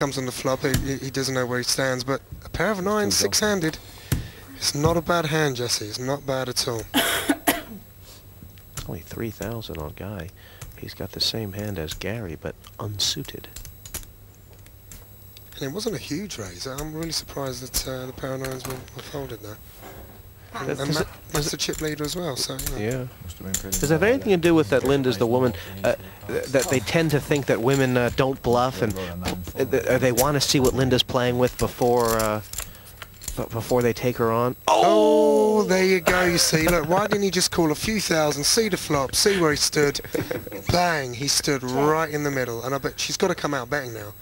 comes on the flop, he doesn't know where he stands, but a pair of nines, six-handed, it's not a bad hand, Jesse. It's not bad at all. Only 3,000 on Guy. He's got the same hand as Gary, but unsuited. And it wasn't a huge raise. I'm really surprised that the pair of nines were folded there. And Matt's the chip leader as well, so... Yeah. Does it have anything to do with that Linda's the woman, that they tend to think that women don't bluff, and they want to see what Linda's playing with before they take her on? Oh, there you go, you see. Look, why didn't he just call a few thousand, see the flop, see where he stood? Bang, he stood right in the middle. And I bet she's got to come out betting now.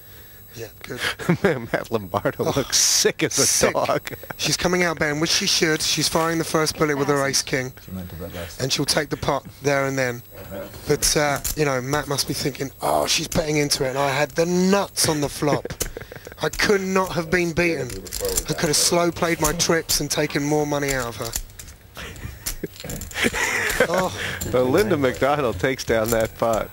Yeah, good. Matt Lombardo looks sick as a dog. She's coming out betting, which she should. She's firing the first bullet with her ace-king. And she'll take the pot there and then. But, you know, Matt must be thinking, oh, she's betting into it. And I had the nuts on the flop. I could not have been beaten. I could have slow played my trips and taken more money out of her. Oh. Well, Linda McDonald takes down that pot.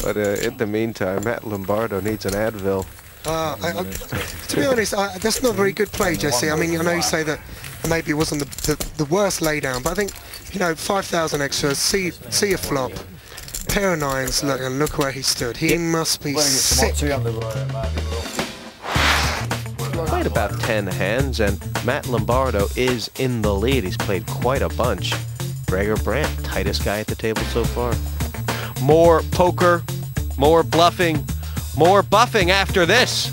But in the meantime, Matt Lombardo needs an Advil. To be honest, that's not a very good play, Jesse. I mean, I know you say that maybe it wasn't the worst laydown, but I think, you know, 5,000 extras, see a flop, pair of nines, look, and look where he stood. He must be sick. Played about 10 hands, and Matt Lombardo is in the lead. He's played quite a bunch. Gregor Brandt, tightest guy at the table so far. More poker, more bluffing, more buffing after this.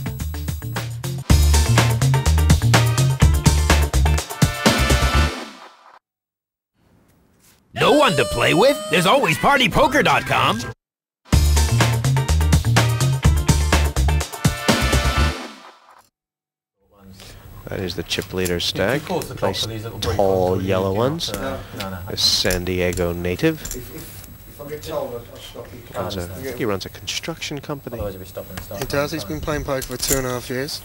No one to play with? There's always PartyPoker.com. That is the chip leader stack. Nice tall yellow ones. A San Diego native. He runs a construction company. He does. He's been playing poker for 2.5 years.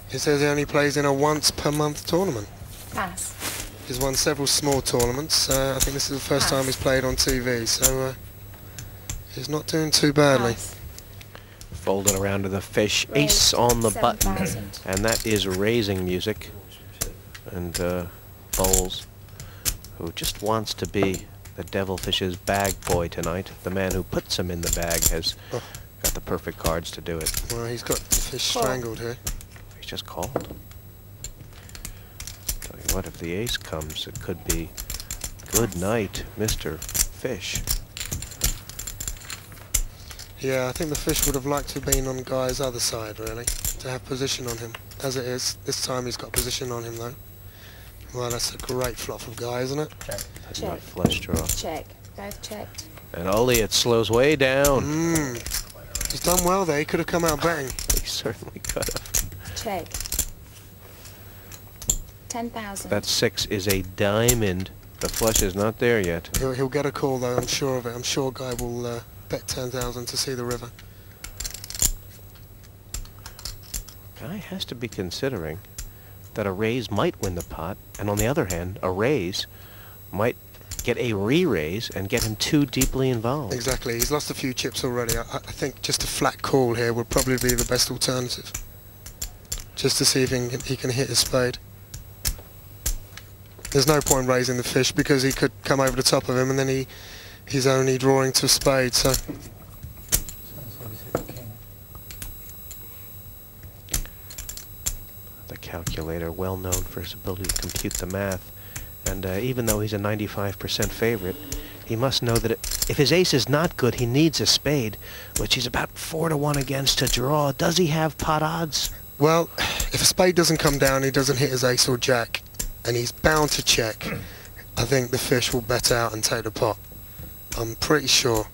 He says he only plays in a once-per-month tournament. Pass. He's won several small tournaments. I think this is the first time he's played on TV, so he's not doing too badly. Pass. Folded around to the fish. Ace on the button. And that is raising music. And Bowles, who just wants to be the Devilfish's bag boy tonight. The man who puts him in the bag has got the perfect cards to do it. Well, he's got the fish strangled here. He's just called. Tell you what, if the ace comes, it could be good night, Mr. Fish. Yeah, I think the fish would have liked to have been on Guy's other side, really, to have position on him. As it is, this time he's got position on him, though. Well, that's a great flop from Guy, isn't it? Check. That's not flush draw. Check. Both checked. And Ollie, it slows way down. He's done well there. He could have come out betting. He certainly could have. Check. 10,000. That 6 is a diamond. The flush is not there yet. He'll get a call, though. I'm sure of it. I'm sure Guy will bet 10,000 to see the river. Guy has to be considering that a raise might win the pot, and on the other hand, a raise might get a re-raise and get him too deeply involved. Exactly. He's lost a few chips already. I think just a flat call here would probably be the best alternative. Just to see if he can hit his spade. There's no point raising the fish because he could come over the top of him and then he's only drawing to spade, so... Calculator, well known for his ability to compute the math, and even though he's a 95% favorite, he must know that if his ace is not good, he needs a spade, which he's about 4-1 against to draw. Does he have pot odds? Well, if a spade doesn't come down, he doesn't hit his ace or jack, and he's bound to check. I think the fish will bet out and take the pot. I'm pretty sure.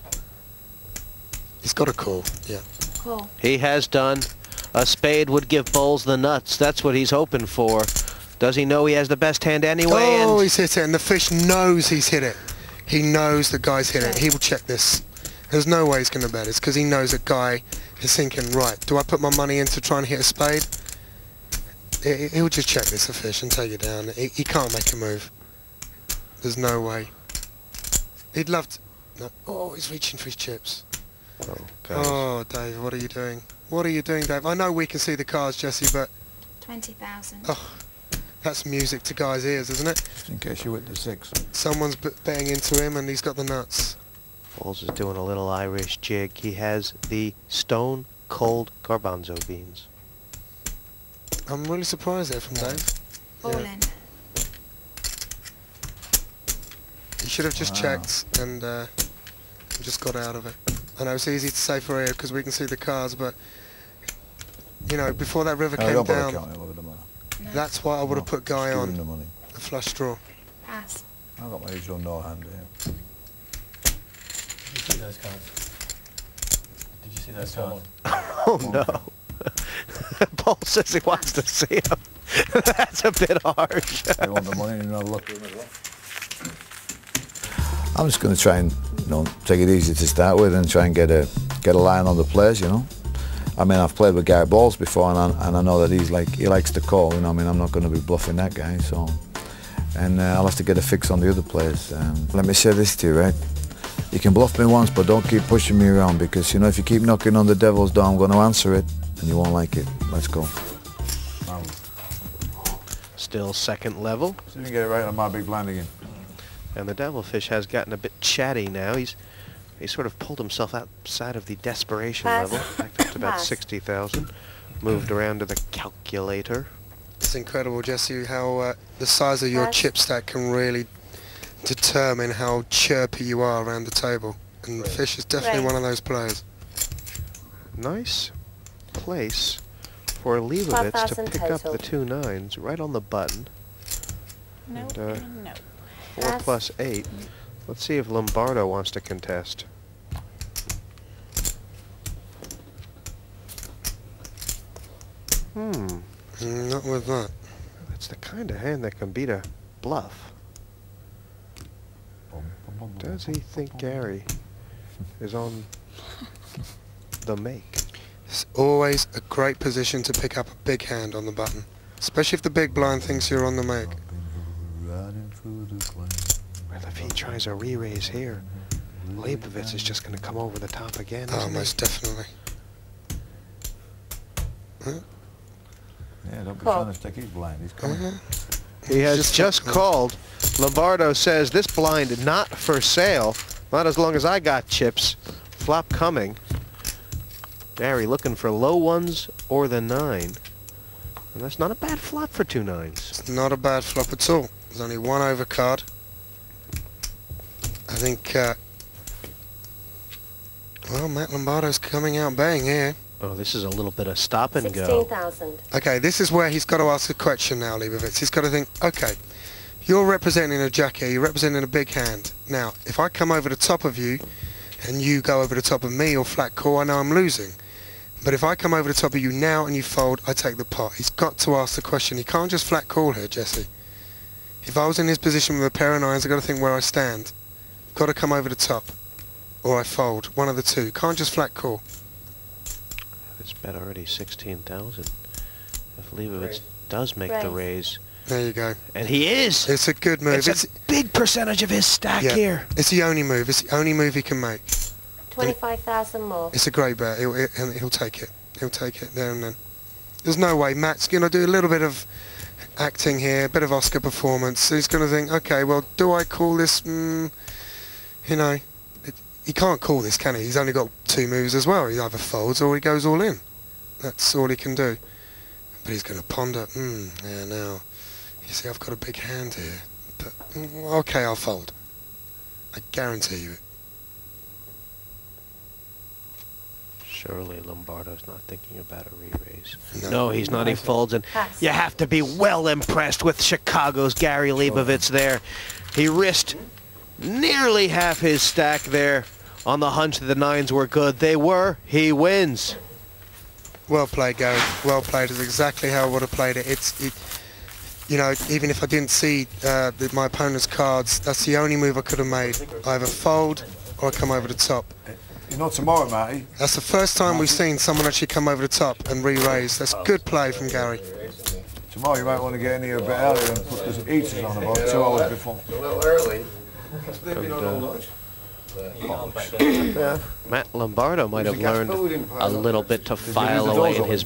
He's got a call, yeah. Call. He has done. A spade would give Bowles the nuts. That's what he's hoping for. Does he know he has the best hand anyway? Oh, he's hit it, and the fish knows he's hit it. He knows the Guy's hit it. He will check this. There's no way he's going to bet. It's because he knows that Guy is thinking, right, do I put my money in to try and hit a spade? He'll just check this, the fish, and take it down. He can't make a move. There's no way. He'd love to... No. Oh, he's reaching for his chips. Oh, guys. Oh, Dave, what are you doing? What are you doing, Dave? I know we can see the cards, Jesse, but 20,000. oh, that's music to guys' ears, isn't it? Just in case you hit the 6. Someone's betting into him and he's got the nuts. Balls is doing a little Irish jig. He has the Stone Cold Garbanzo beans. I'm really surprised there from Dave. All Yeah. in. He should have just checked and just got out of it. I know it's easy to say for here because we can see the cards, but you know, before that river came down, No. that's why I would have put Guy on the money. the flush draw. Pass. I've got my usual no hand here. Did you see those cards? Did you see those cards? Oh no. Paul says he wants to see him. That's a bit harsh. I want the money and another look at him as well. I'm just going to try and, take it easy to start with and try and get a line on the players, I mean, I've played with Gary Balls before, and I know that he likes to call. I mean, I'm not going to be bluffing that guy, so. And I'll have to get a fix on the other players. Let me say this to you, right? You can bluff me once, but don't keep pushing me around because, if you keep knocking on the devil's door, I'm going to answer it, and you won't like it. Let's go. Still second level. See if you can get it right on my big blind again. And the Devilfish has gotten a bit chatty now. He's sort of pulled himself outside of the desperation Pass. level, back up to about Pass. 60,000. Moved around to the calculator. It's incredible, Jesse, how the size of your Pass. chip stack can really determine how chirpy you are around the table. And Fish is definitely Right. one of those players. Nice place for Leibovitz to 12,000 pick up total. the 2 9s right on the button. No. And, No. 4 Pass. plus 8. Let's see if Lombardo wants to contest. Not with that. That's the kind of hand that can beat a bluff. Does he think Gary is on the make? It's always a great position to pick up a big hand on the button. Especially if the big blind thinks you're on the make. Well, if he tries a re-raise here, Leibovitz is just going to come over the top again, Oh, isn't he? most definitely. Yeah, don't be Call. trying to stick his blind. He's coming. He has Just just called. Lombardo says this blind not for sale. Not as long as I got chips. Flop coming. Gary looking for low ones or the 9. And that's not a bad flop for 2 9s. It's not a bad flop at all. There's only one overcard. I think, well, Matt Lombardo's coming out bang here. Oh, this is a little bit of stop and go. 16,000. Okay, this is where he's got to ask a question now, Leibovitz. He's got to think, okay, you're representing a jack here, you're representing a big hand. Now, if I come over the top of you and you go over the top of me or flat call, I know I'm losing. But if I come over the top of you now and you fold, I take the pot. He's got to ask the question. He can't just flat call here, Jesse. If I was in his position with a pair of 9s, I've got to think where I stand. Got to come over the top. Or I fold. One of the two. Can't just flat call. It's bet already 16,000. If Leibovitz does make the raise. There you go. And he is! It's a good move. It's a big percentage of his stack yeah, here. It's the only move. It's the only move he can make. 25,000 more. It's a great bet. He'll take it. He'll take it there and then. There's no way. Matt's going to do a little bit of acting here, a bit of Oscar performance. He's going to think, okay, well, do I call this? He can't call this, can he? He's only got 2 moves as well. He either folds or he goes all in. That's all he can do. But he's going to ponder. Yeah, now. You see, I've got a big hand here. But, okay, I'll fold. I guarantee you it. Surely Lombardo's not thinking about a re-raise. No. No, he's not. He folds, and Pass. you have to be well impressed with Chicago's Gary Leibovitz there. He risked nearly half his stack there on the hunch that the 9s were good. They were. He wins. Well played, Gary. Well played. It's exactly how I would have played it. Even if I didn't see my opponent's cards, that's the only move I could have made. I either fold or I come over the top. Tomorrow, Matty. That's the first time we've seen someone actually come over the top and re-raise. That's good play from Gary. Tomorrow you might want to get in here a bit earlier and put the eaters on about 2 hours before. A little early. Yeah. Matt Lombardo might have learned a little bit to file away in his